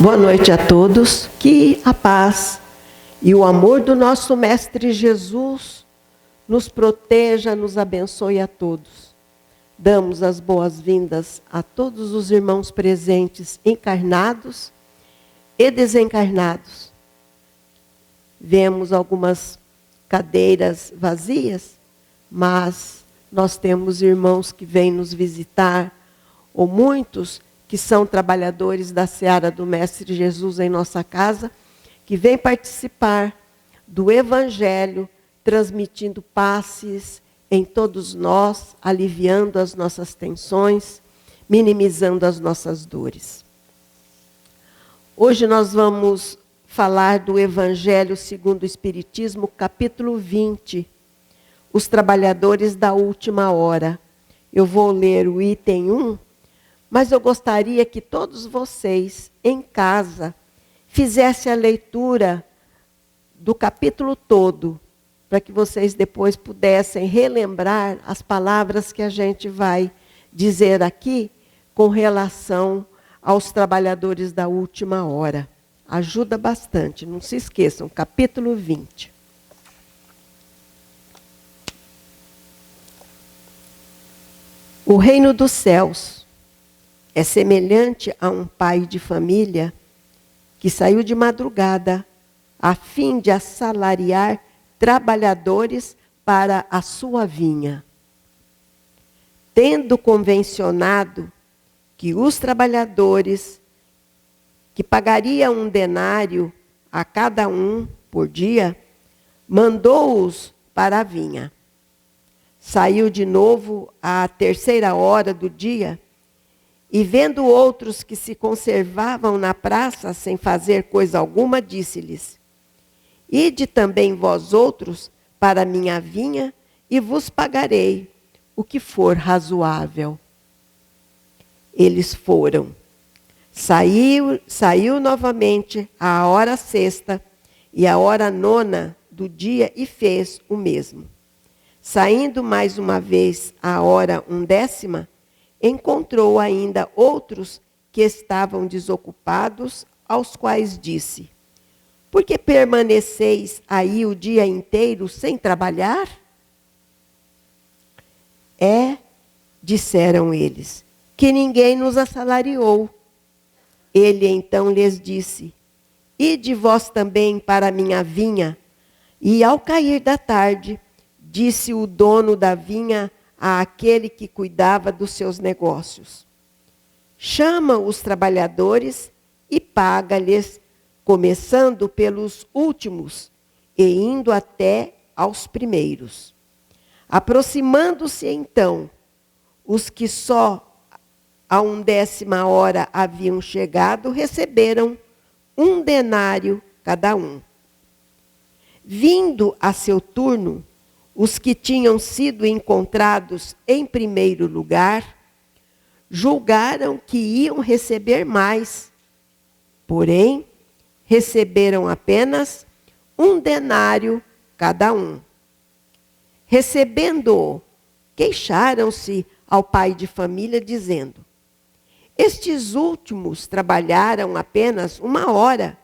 Boa noite a todos. Que a paz e o amor do nosso Mestre Jesus nos proteja, nos abençoe a todos. Damos as boas-vindas a todos os irmãos presentes, encarnados e desencarnados. Vemos algumas cadeiras vazias, mas nós temos irmãos que vêm nos visitar, ou muitos que são trabalhadores da seara do Mestre Jesus em nossa casa, que vêm participar do Evangelho, transmitindo passes em todos nós, aliviando as nossas tensões, minimizando as nossas dores. Hoje nós vamos falar do Evangelho segundo o Espiritismo, capítulo 20, os trabalhadores da última hora. Eu vou ler o item 1, mas eu gostaria que todos vocês, em casa, fizessem a leitura do capítulo todo, para que vocês depois pudessem relembrar as palavras que a gente vai dizer aqui com relação aos trabalhadores da última hora. Ajuda bastante, não se esqueçam, capítulo 20. O reino dos céus é semelhante a um pai de família que saiu de madrugada a fim de assalariar trabalhadores para a sua vinha. Tendo convencionado que os trabalhadores, que pagariam 1 denário a cada um por dia, mandou-os para a vinha. Saiu de novo à 3ª hora do dia, e vendo outros que se conservavam na praça sem fazer coisa alguma, disse-lhes: Ide também vós outros para a minha vinha, e vos pagarei o que for razoável. Eles foram. Saiu novamente à hora 6ª e à hora 9ª do dia e fez o mesmo. Saindo mais uma vez à hora 1ª, encontrou ainda outros que estavam desocupados, aos quais disse: Por que permaneceis aí o dia inteiro sem trabalhar? Disseram eles, que ninguém nos assalariou. Ele então lhes disse: Ide vós também para a minha vinha. E ao cair da tarde, disse o dono da vinha àquele que cuidava dos seus negócios: Chama os trabalhadores e paga-lhes, começando pelos últimos e indo até aos primeiros. Aproximando-se então, os que só à 1ª hora haviam chegado, receberam 1 denário cada um. Vindo a seu turno, os que tinham sido encontrados em primeiro lugar, julgaram que iam receber mais. Porém, receberam apenas 1 denário cada um. Recebendo-o, queixaram-se ao pai de família, dizendo: Estes últimos trabalharam apenas 1 hora.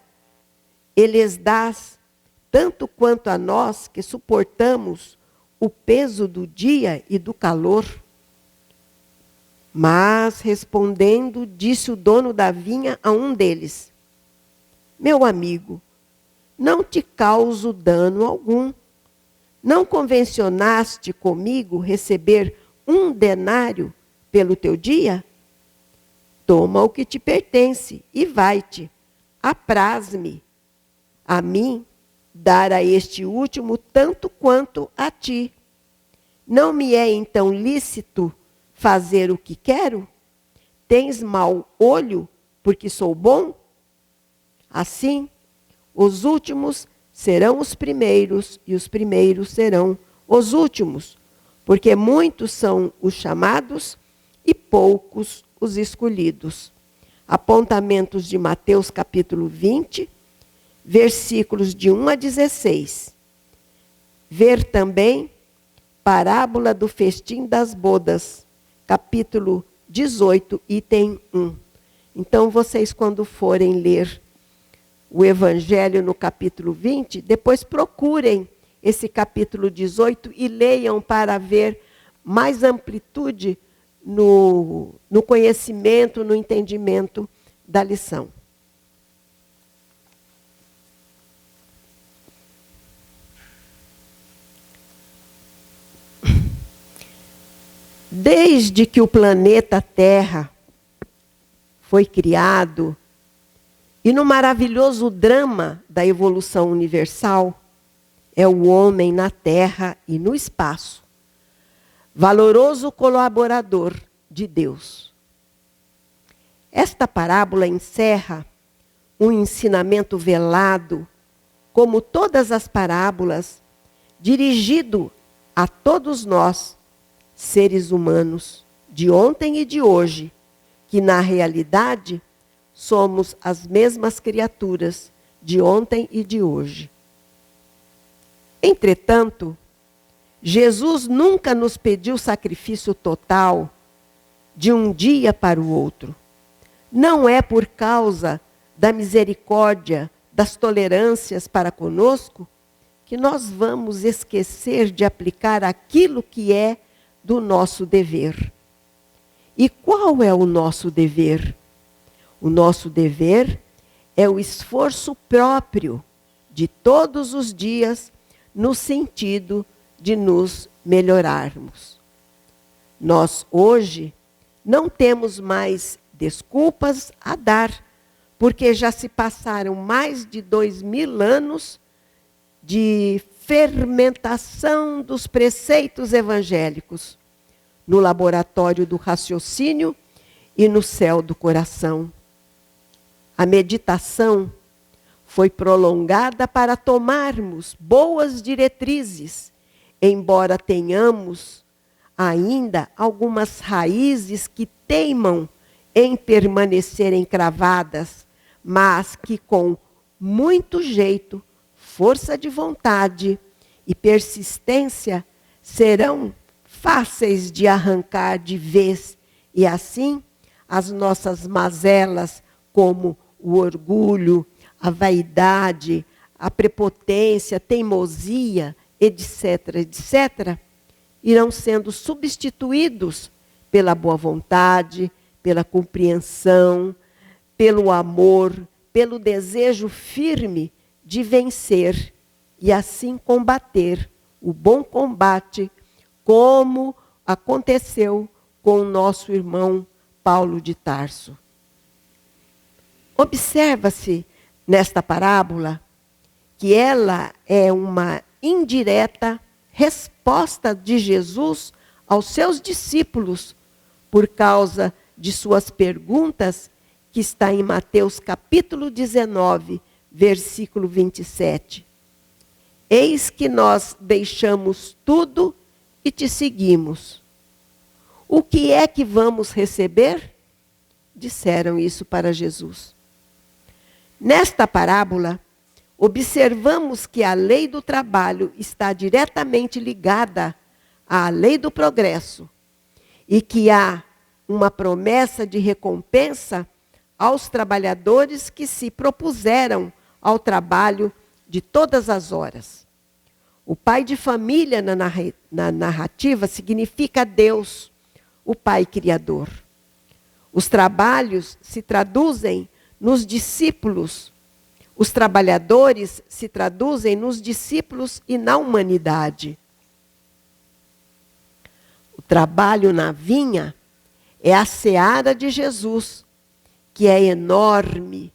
E lhes dás tanto quanto a nós que suportamos o peso do dia e do calor. Mas, respondendo, disse o dono da vinha a um deles: Meu amigo, não te causo dano algum. Não convencionaste comigo receber 1 denário pelo teu dia? Toma o que te pertence e vai-te. Apraz-me a mim dar a este último tanto quanto a ti. Não me é então lícito fazer o que quero? Tens mau olho porque sou bom? Assim, os últimos serão os primeiros e os primeiros serão os últimos, porque muitos são os chamados e poucos os escolhidos. Apontamentos de Mateus capítulo 20, versículos de 1 a 16. Ver também parábola do festim das bodas, capítulo 18, item 1. Então, vocês, quando forem ler o Evangelho no capítulo 20, depois procurem esse capítulo 18 e leiam para ver mais amplitude no conhecimento, no entendimento da lição. Desde que o planeta Terra foi criado, e no maravilhoso drama da evolução universal, é o homem na Terra e no espaço, valoroso colaborador de Deus. Esta parábola encerra um ensinamento velado, como todas as parábolas, dirigido a todos nós, seres humanos, de ontem e de hoje, que na realidade somos as mesmas criaturas de ontem e de hoje. Entretanto, Jesus nunca nos pediu sacrifício total de um dia para o outro. Não é por causa da misericórdia, das tolerâncias para conosco, que nós vamos esquecer de aplicar aquilo que é do nosso dever. E qual é o nosso dever? O nosso dever é o esforço próprio de todos os dias no sentido de nos melhorarmos. Nós hoje não temos mais desculpas a dar, porque já se passaram mais de 2000 anos de fermentação dos preceitos evangélicos no laboratório do raciocínio e no céu do coração. A meditação foi prolongada para tomarmos boas diretrizes, embora tenhamos ainda algumas raízes que teimam em permanecer encravadas, mas que com muito jeito, força de vontade e persistência serão fáceis de arrancar de vez, e assim as nossas mazelas, como o orgulho, a vaidade, a prepotência, a teimosia, etc., etc., irão sendo substituídos pela boa vontade, pela compreensão, pelo amor, pelo desejo firme de vencer e assim combater o bom combate, como aconteceu com o nosso irmão Paulo de Tarso. Observa-se nesta parábola que ela é uma indireta resposta de Jesus aos seus discípulos por causa de suas perguntas, que está em Mateus capítulo 19, versículo 27. Eis que nós deixamos tudo e te seguimos. O que é que vamos receber? Disseram isso para Jesus. Nesta parábola, observamos que a lei do trabalho está diretamente ligada à lei do progresso e que há uma promessa de recompensa aos trabalhadores que se propuseram ao trabalho de todas as horas. O pai de família na narrativa significa Deus, o Pai Criador. Os trabalhos se traduzem nos discípulos. Os trabalhadores se traduzem nos discípulos e na humanidade. O trabalho na vinha é a seara de Jesus, que é enorme,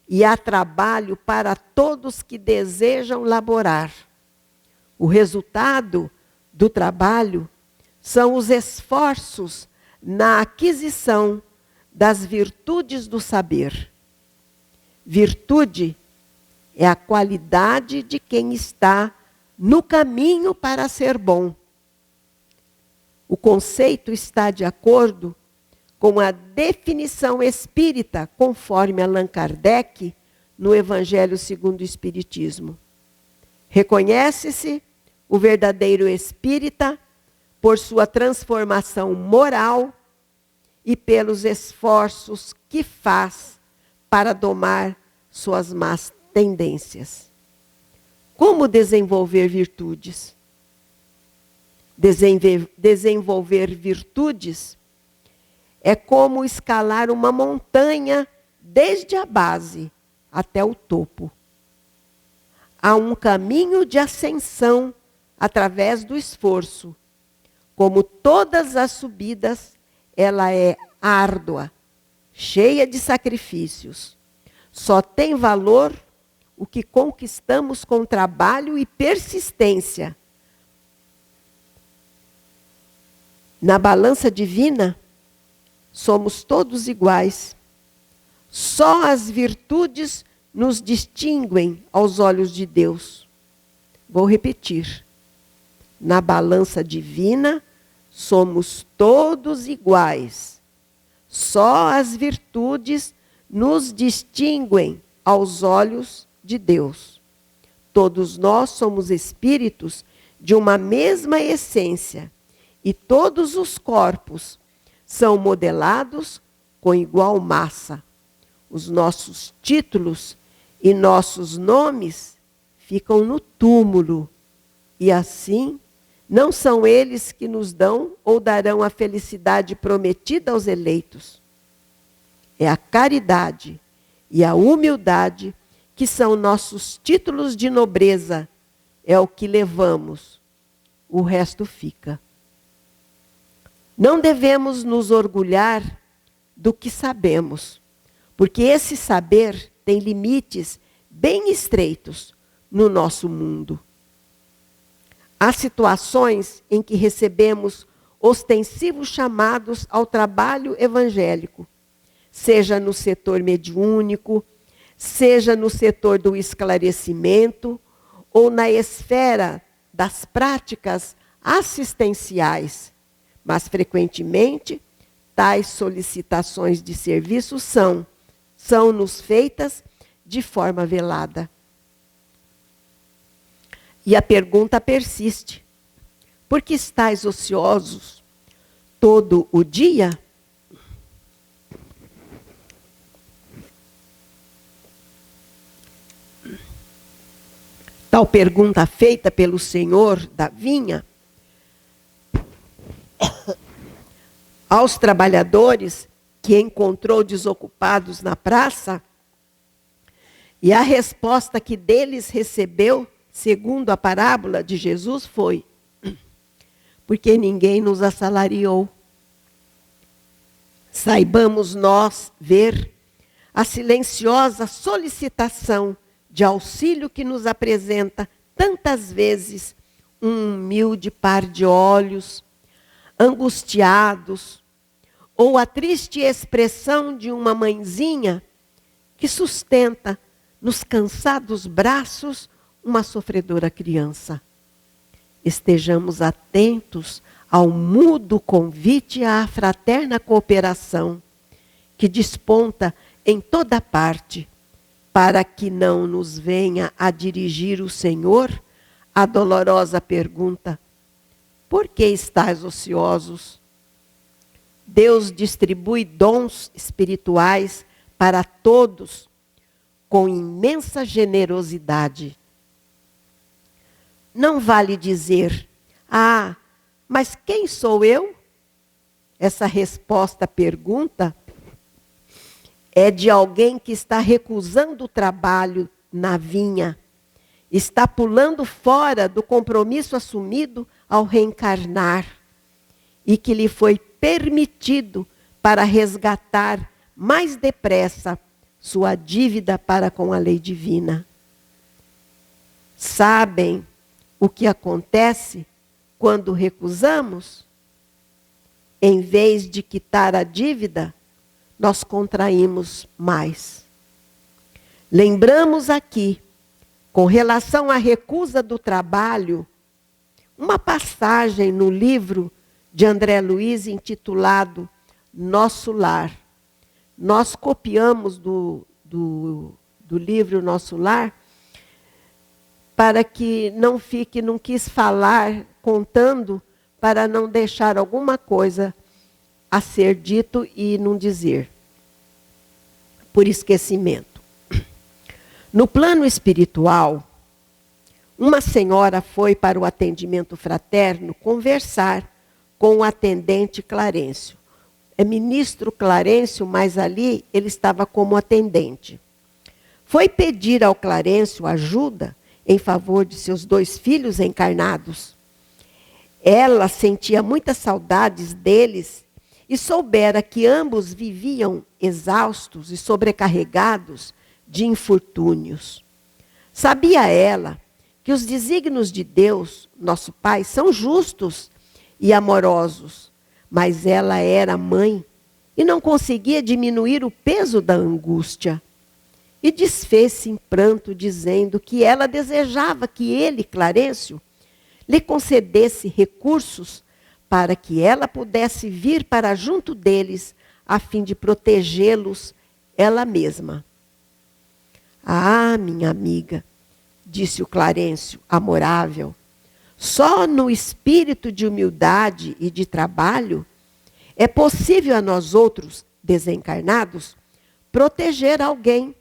e há trabalho para todos que desejam laborar. O resultado do trabalho são os esforços na aquisição das virtudes do saber. Virtude é a qualidade de quem está no caminho para ser bom. O conceito está de acordo com a definição espírita, conforme Allan Kardec, no Evangelho segundo o Espiritismo. Reconhece-se o verdadeiro espírita por sua transformação moral e pelos esforços que faz para domar suas más tendências. Como desenvolver virtudes? Desenvolver virtudes é como escalar uma montanha desde a base até o topo. Há um caminho de ascensão através do esforço. Como todas as subidas, ela é árdua, cheia de sacrifícios. Só tem valor o que conquistamos com trabalho e persistência. Na balança divina, somos todos iguais. Só as virtudes nos distinguem aos olhos de Deus. Vou repetir. Na balança divina, somos todos iguais. Só as virtudes nos distinguem aos olhos de Deus. Todos nós somos espíritos de uma mesma essência e todos os corpos são modelados com igual massa. Os nossos títulos e nossos nomes ficam no túmulo e assim não são eles que nos dão ou darão a felicidade prometida aos eleitos. É a caridade e a humildade que são nossos títulos de nobreza. É o que levamos. O resto fica. Não devemos nos orgulhar do que sabemos, porque esse saber tem limites bem estreitos no nosso mundo. Há situações em que recebemos ostensivos chamados ao trabalho evangélico, seja no setor mediúnico, seja no setor do esclarecimento ou na esfera das práticas assistenciais. Mas, frequentemente, tais solicitações de serviço são-nos feitas de forma velada. E a pergunta persiste. Por que estáis ociosos todo o dia? Tal pergunta feita pelo senhor da vinha aos trabalhadores que encontrou desocupados na praça, e a resposta que deles recebeu, segundo a parábola de Jesus, foi: porque ninguém nos assalariou. Saibamos nós ver a silenciosa solicitação de auxílio que nos apresenta tantas vezes um humilde par de olhos, angustiados, ou a triste expressão de uma mãezinha que sustenta nos cansados braços uma sofredora criança. Estejamos atentos ao mudo convite à fraterna cooperação, que desponta em toda parte, para que não nos venha a dirigir o Senhor a dolorosa pergunta: por que estáis ociosos? Deus distribui dons espirituais para todos com imensa generosidade. Não vale dizer: ah, mas quem sou eu? Essa resposta à pergunta é de alguém que está recusando o trabalho na vinha, está pulando fora do compromisso assumido ao reencarnar e que lhe foi permitido para resgatar mais depressa sua dívida para com a lei divina. Sabem o que acontece quando recusamos? Em vez de quitar a dívida, nós contraímos mais. Lembramos aqui, com relação à recusa do trabalho, uma passagem no livro de André Luiz intitulado Nosso Lar. Nós copiamos do livro Nosso Lar, para que não quis falar contando, para não deixar alguma coisa a ser dito e não dizer, por esquecimento. No plano espiritual, uma senhora foi para o atendimento fraterno conversar com o atendente Clarencio. É ministro Clarencio, mas ali ele estava como atendente. Foi pedir ao Clarencio ajuda em favor de seus 2 filhos encarnados. Ela sentia muitas saudades deles e soubera que ambos viviam exaustos e sobrecarregados de infortúnios. Sabia ela que os desígnios de Deus, nosso Pai, são justos e amorosos, mas ela era mãe e não conseguia diminuir o peso da angústia. E desfez-se em pranto, dizendo que ela desejava que ele, Clarencio, lhe concedesse recursos para que ela pudesse vir para junto deles, a fim de protegê-los ela mesma. Ah, minha amiga, disse o Clarencio, amorável, só no espírito de humildade e de trabalho é possível a nós outros, desencarnados, proteger alguém.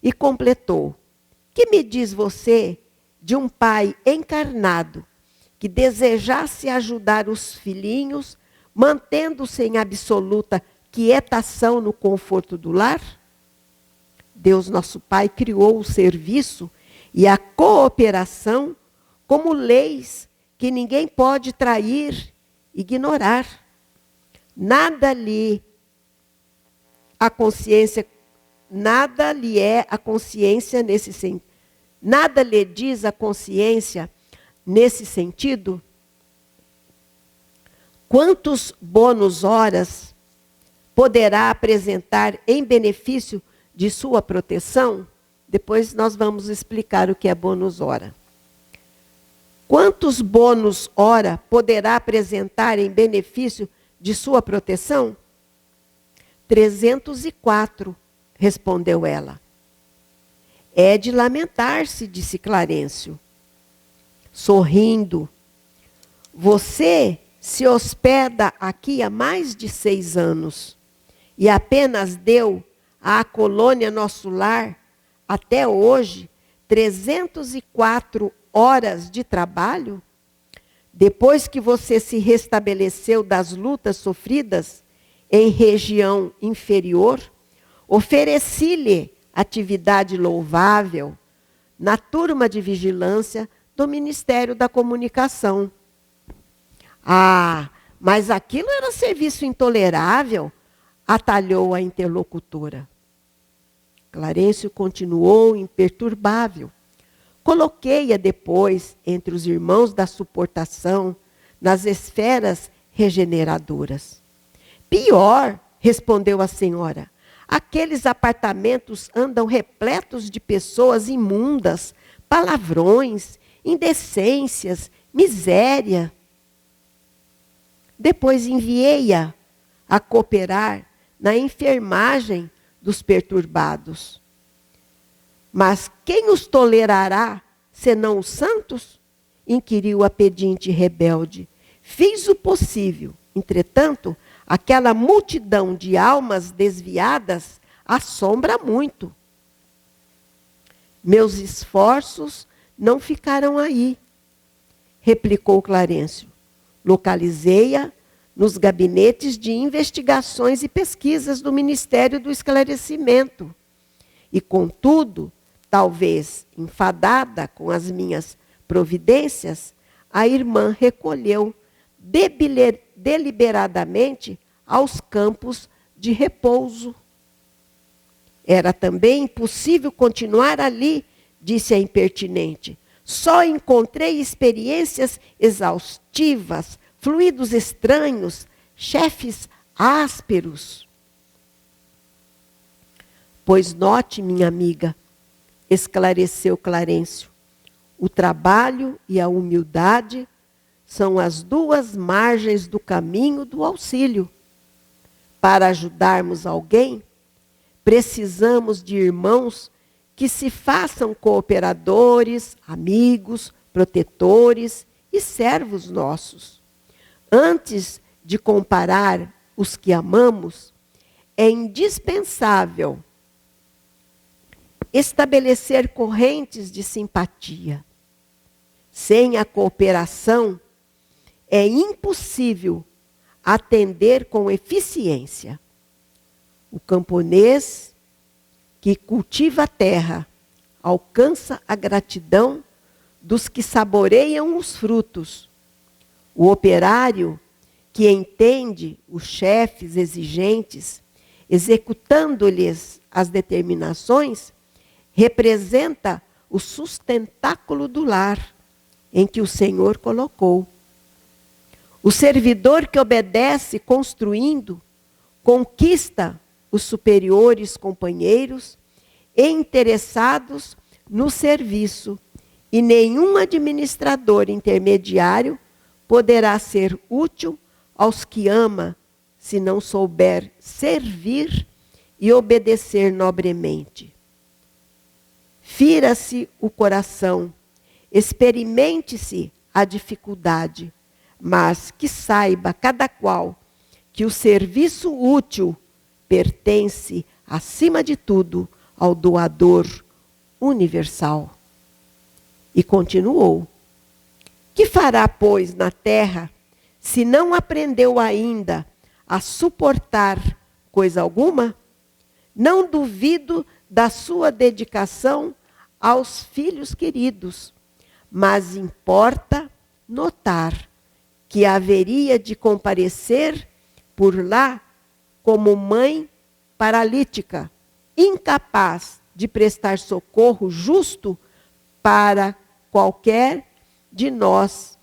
E completou, que me diz você de um pai encarnado que desejasse ajudar os filhinhos, mantendo-se em absoluta quietação no conforto do lar? Deus, nosso Pai, criou o serviço e a cooperação como leis que ninguém pode trair, ignorar. Nada lhe a consciência, nada lhe é a consciência nesse sentido. Nada lhe diz a consciência nesse sentido? Quantos bônus horas poderá apresentar em benefício de sua proteção? Depois nós vamos explicar o que é bônus hora. Quantos bônus hora poderá apresentar em benefício de sua proteção? 304, respondeu ela. É de lamentar-se, disse Clarencio, sorrindo. Você se hospeda aqui há mais de 6 anos e apenas deu à colônia Nosso Lar, até hoje, 304 horas de trabalho? Depois que você se restabeleceu das lutas sofridas em região inferior, ofereci-lhe atividade louvável na turma de vigilância do Ministério da Comunicação. Ah, mas aquilo era serviço intolerável, atalhou a interlocutora. Clarencio continuou imperturbável. Coloquei-a depois entre os irmãos da suportação, nas esferas regeneradoras. Pior, respondeu a senhora, aqueles apartamentos andam repletos de pessoas imundas, palavrões, indecências, miséria. Depois enviei-a a cooperar na enfermagem dos perturbados. Mas quem os tolerará, senão os santos? Inquiriu a pedinte rebelde. Fiz o possível. Entretanto, aquela multidão de almas desviadas assombra muito. Meus esforços não ficaram aí, replicou Clarencio. Localizei-a nos gabinetes de investigações e pesquisas do Ministério do Esclarecimento. E, contudo, talvez enfadada com as minhas providências, a irmã recolheu deliberadamente aos campos de repouso. Era também impossível continuar ali, disse a impertinente. Só encontrei experiências exaustivas, fluidos estranhos, chefes ásperos. Pois note, minha amiga, esclareceu Clarencio, o trabalho e a humildade são as 2 margens do caminho do auxílio. Para ajudarmos alguém, precisamos de irmãos que se façam cooperadores, amigos, protetores e servos nossos. Antes de comparar os que amamos, é indispensável estabelecer correntes de simpatia. Sem a cooperação, é impossível atender com eficiência. O camponês que cultiva a terra alcança a gratidão dos que saboreiam os frutos. O operário que entende os chefes exigentes, executando-lhes as determinações, representa o sustentáculo do lar em que o Senhor colocou. O servidor que obedece construindo, conquista os superiores companheiros e interessados no serviço, e nenhum administrador intermediário poderá ser útil aos que ama, se não souber servir e obedecer nobremente. Fira-se o coração, experimente-se a dificuldade, mas que saiba cada qual que o serviço útil pertence, acima de tudo, ao doador universal. E continuou: que fará, pois, na terra, se não aprendeu ainda a suportar coisa alguma? Não duvido da sua dedicação aos filhos queridos, mas importa notar que haveria de comparecer por lá como mãe paralítica, incapaz de prestar socorro justo para qualquer de nós,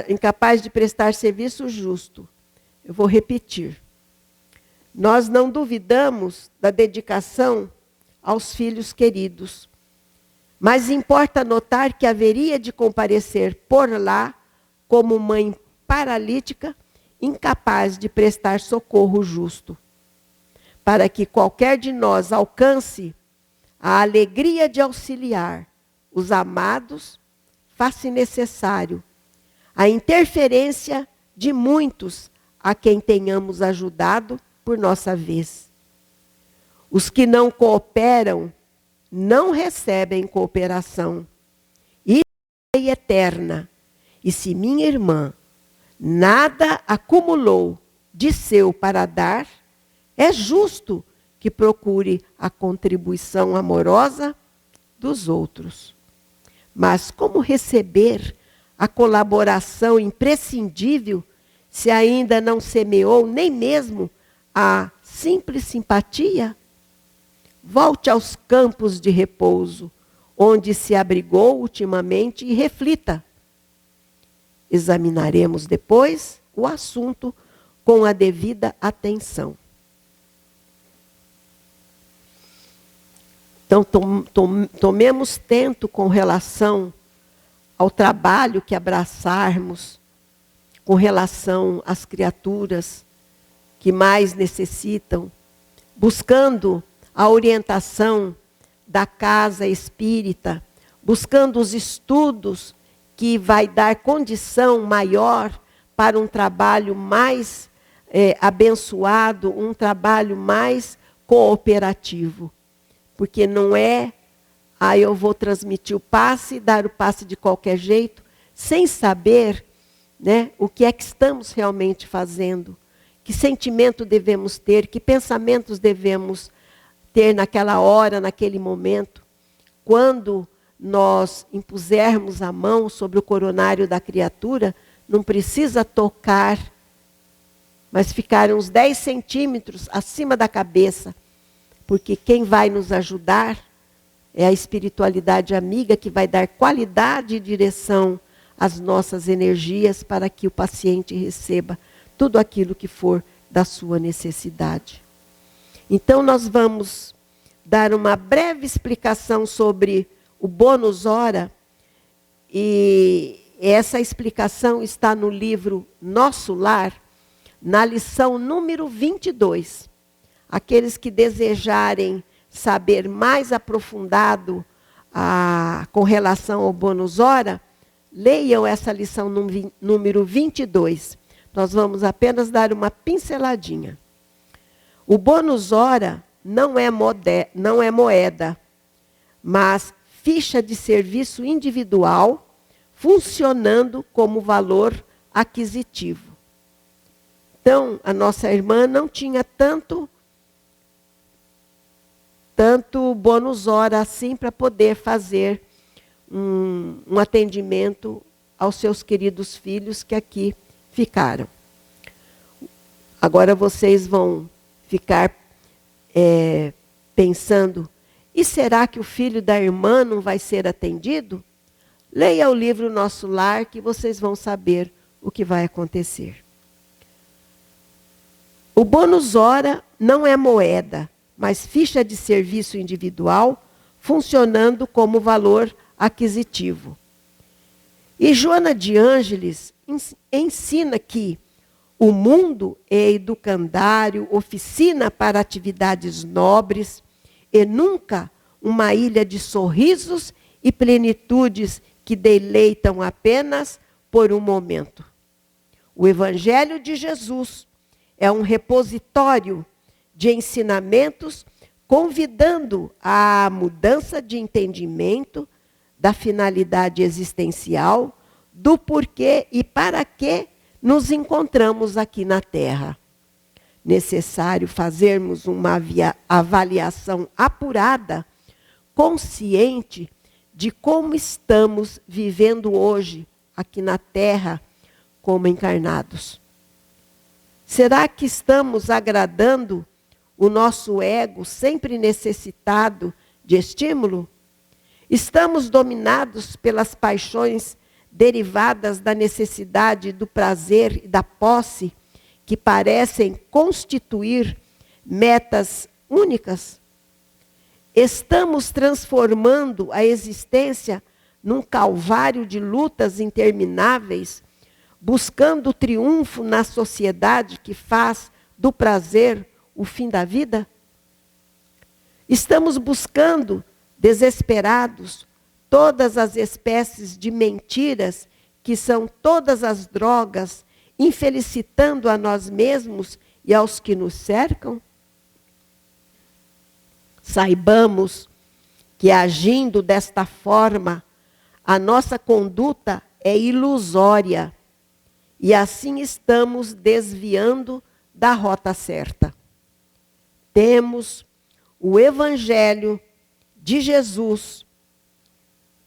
incapaz de prestar serviço justo. Eu vou repetir. Nós não duvidamos da dedicação aos filhos queridos, mas importa notar que haveria de comparecer por lá como mãe paralítica, incapaz de prestar socorro justo, para que qualquer de nós alcance a alegria de auxiliar os amados, faça necessário a interferência de muitos a quem tenhamos ajudado por nossa vez. Os que não cooperam não recebem cooperação. Isso é lei eterna. E se minha irmã nada acumulou de seu para dar, é justo que procure a contribuição amorosa dos outros. Mas como receber a colaboração imprescindível se ainda não semeou nem mesmo a simples simpatia? Volte aos campos de repouso, onde se abrigou ultimamente, e reflita. Examinaremos depois o assunto com a devida atenção. Então, tomemos tento com relação ao trabalho que abraçarmos, com relação às criaturas que mais necessitam, buscando a orientação da casa espírita, buscando os estudos que vai dar condição maior para um trabalho mais abençoado, um trabalho mais cooperativo. Porque não é, eu vou transmitir o passe, dar o passe de qualquer jeito, sem saber, né, o que é que estamos realmente fazendo, que sentimento devemos ter, que pensamentos devemos ter naquela hora, naquele momento. Quando nós impusermos a mão sobre o coronário da criatura, não precisa tocar, mas ficar uns 10 centímetros acima da cabeça, porque quem vai nos ajudar é a espiritualidade amiga que vai dar qualidade e direção às nossas energias para que o paciente receba tudo aquilo que for da sua necessidade. Então nós vamos dar uma breve explicação sobre o bônus hora, e essa explicação está no livro Nosso Lar, na lição número 22. Aqueles que desejarem saber mais aprofundado com relação ao bônus hora, leiam essa lição número 22. Nós vamos apenas dar uma pinceladinha. O bônus hora não é moeda, mas ficha de serviço individual funcionando como valor aquisitivo. Então, a nossa irmã não tinha tanto bônus hora assim para poder fazer um atendimento aos seus queridos filhos que aqui ficaram. Agora vocês vão ficar pensando, e será que o filho da irmã não vai ser atendido? Leia o livro Nosso Lar que vocês vão saber o que vai acontecer. O bônus hora não é moeda, mas ficha de serviço individual funcionando como valor aquisitivo. E Joana de Ângeles ensina que o mundo é educandário, oficina para atividades nobres e nunca uma ilha de sorrisos e plenitudes que deleitam apenas por um momento. O Evangelho de Jesus é um repositório de ensinamentos convidando à mudança de entendimento da finalidade existencial, do porquê e para que nos encontramos aqui na Terra. Necessário fazermos uma avaliação apurada, consciente de como estamos vivendo hoje aqui na Terra como encarnados. Será que estamos agradando o nosso ego sempre necessitado de estímulo? Estamos dominados pelas paixões derivadas da necessidade do prazer e da posse, que parecem constituir metas únicas? Estamos transformando a existência num calvário de lutas intermináveis, buscando o triunfo na sociedade que faz do prazer o fim da vida? Estamos buscando, desesperados, todas as espécies de mentiras, que são todas as drogas, infelicitando a nós mesmos e aos que nos cercam? Saibamos que agindo desta forma, a nossa conduta é ilusória e assim estamos desviando da rota certa. Temos o Evangelho de Jesus,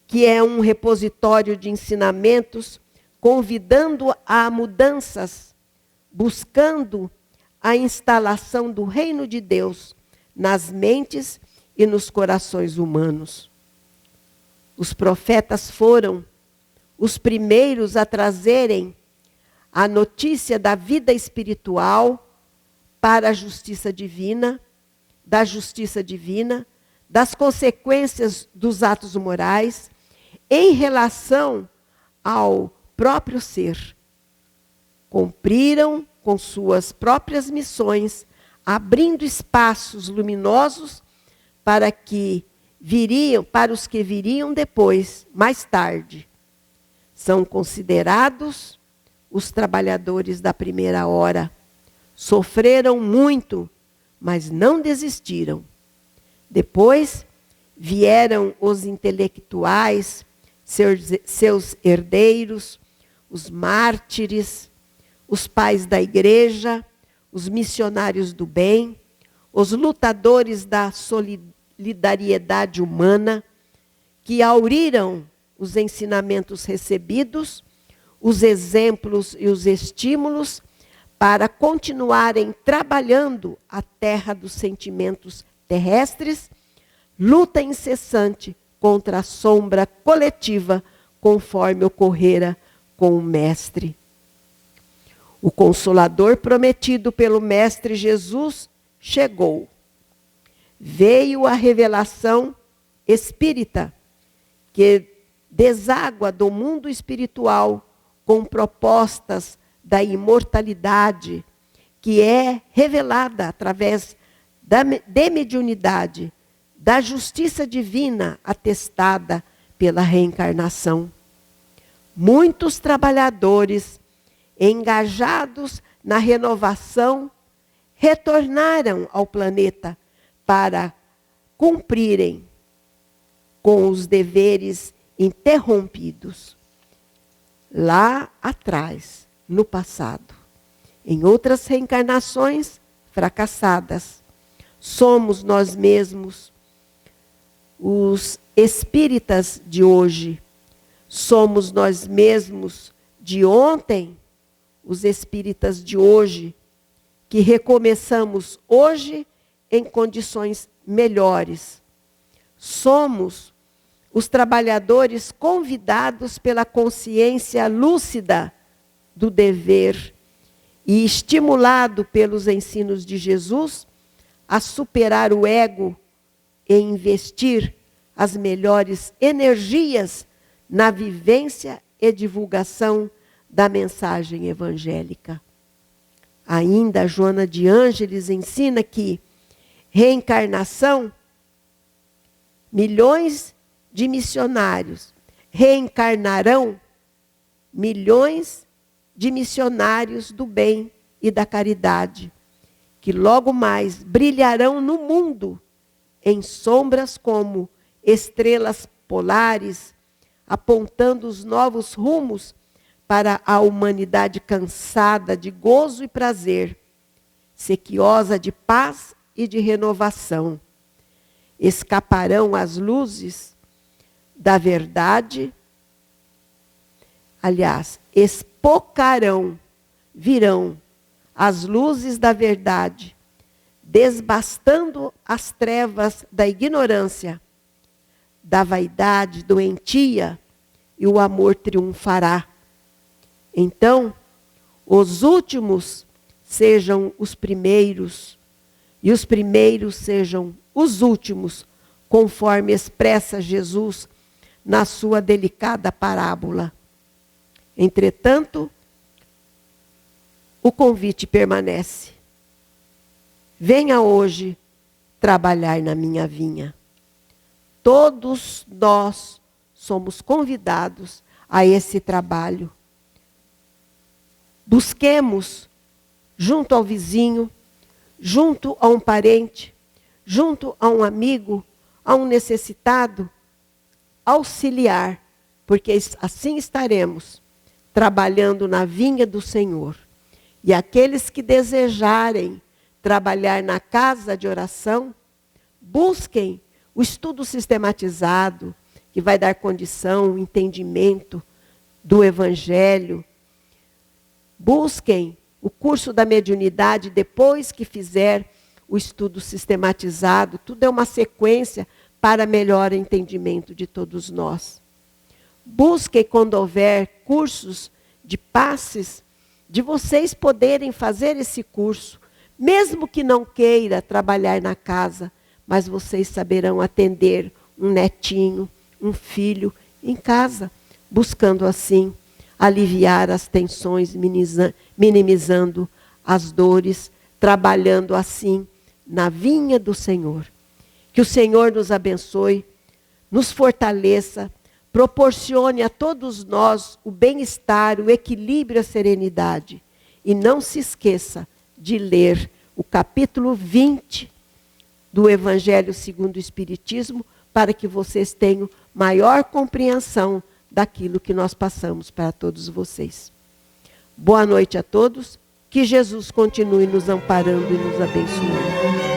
que é um repositório de ensinamentos, convidando a mudanças, buscando a instalação do reino de Deus nas mentes e nos corações humanos. Os profetas foram os primeiros a trazerem a notícia da vida espiritual para a justiça divina, da justiça divina, das consequências dos atos morais, em relação ao próprio ser. Cumpriram com suas próprias missões, abrindo espaços luminosos para os que viriam depois, mais tarde. São considerados os trabalhadores da primeira hora. Sofreram muito, mas não desistiram. Depois vieram os intelectuais, seus herdeiros, os mártires, os pais da igreja, os missionários do bem, os lutadores da solidariedade humana, que auriram os ensinamentos recebidos, os exemplos e os estímulos para continuarem trabalhando a terra dos sentimentos terrestres, luta incessante contra a sombra coletiva, conforme ocorrera com o Mestre. O Consolador prometido pelo Mestre Jesus chegou. Veio a revelação espírita, que deságua do mundo espiritual com propostas da imortalidade, que é revelada através de mediunidade, da justiça divina atestada pela reencarnação. muitos trabalhadores engajados na renovação retornaram ao planeta para cumprirem com os deveres interrompidos lá atrás, no passado. Em outras reencarnações fracassadas, somos nós mesmos, os espíritas de hoje. Somos nós mesmos de ontem, os espíritas de hoje, que recomeçamos hoje em condições melhores. Somos os trabalhadores convidados pela consciência lúcida do dever e estimulado pelos ensinos de Jesus a superar o ego e investir as melhores energias na vivência e divulgação da mensagem evangélica. Ainda Joana de Ângeles ensina que reencarnação, milhões de missionários reencarnarão, milhões de missionários do bem e da caridade, que logo mais brilharão no mundo em sombras como estrelas polares, apontando os novos rumos para a humanidade cansada de gozo e prazer, sequiosa de paz e de renovação. Escaparão as luzes da verdade, virão as luzes da verdade, desbastando as trevas da ignorância, da vaidade doentia, e o amor triunfará. Então, os últimos sejam os primeiros, e os primeiros sejam os últimos, conforme expressa Jesus na sua delicada parábola. Entretanto, o convite permanece. Venha hoje trabalhar na minha vinha. Todos nós somos convidados a esse trabalho. Busquemos, junto ao vizinho, junto a um parente, junto a um amigo, a um necessitado, auxiliar, porque assim estaremos trabalhando na vinha do Senhor. E aqueles que desejarem trabalhar na casa de oração, busquem o estudo sistematizado, que vai dar condição, entendimento do Evangelho. Busquem o curso da mediunidade depois que fizer o estudo sistematizado. Tudo é uma sequência para melhor entendimento de todos nós. Busquem, quando houver cursos de passes, de vocês poderem fazer esse curso, mesmo que não queira trabalhar na casa, mas vocês saberão atender um netinho, um filho em casa, buscando assim aliviar as tensões, minimizando as dores, trabalhando assim na vinha do Senhor. Que o Senhor nos abençoe, nos fortaleça, proporcione a todos nós o bem-estar, o equilíbrio, a serenidade. E não se esqueça de ler o capítulo 20 do Evangelho segundo o Espiritismo, para que vocês tenham maior compreensão daquilo que nós passamos para todos vocês. Boa noite a todos, que Jesus continue nos amparando e nos abençoando.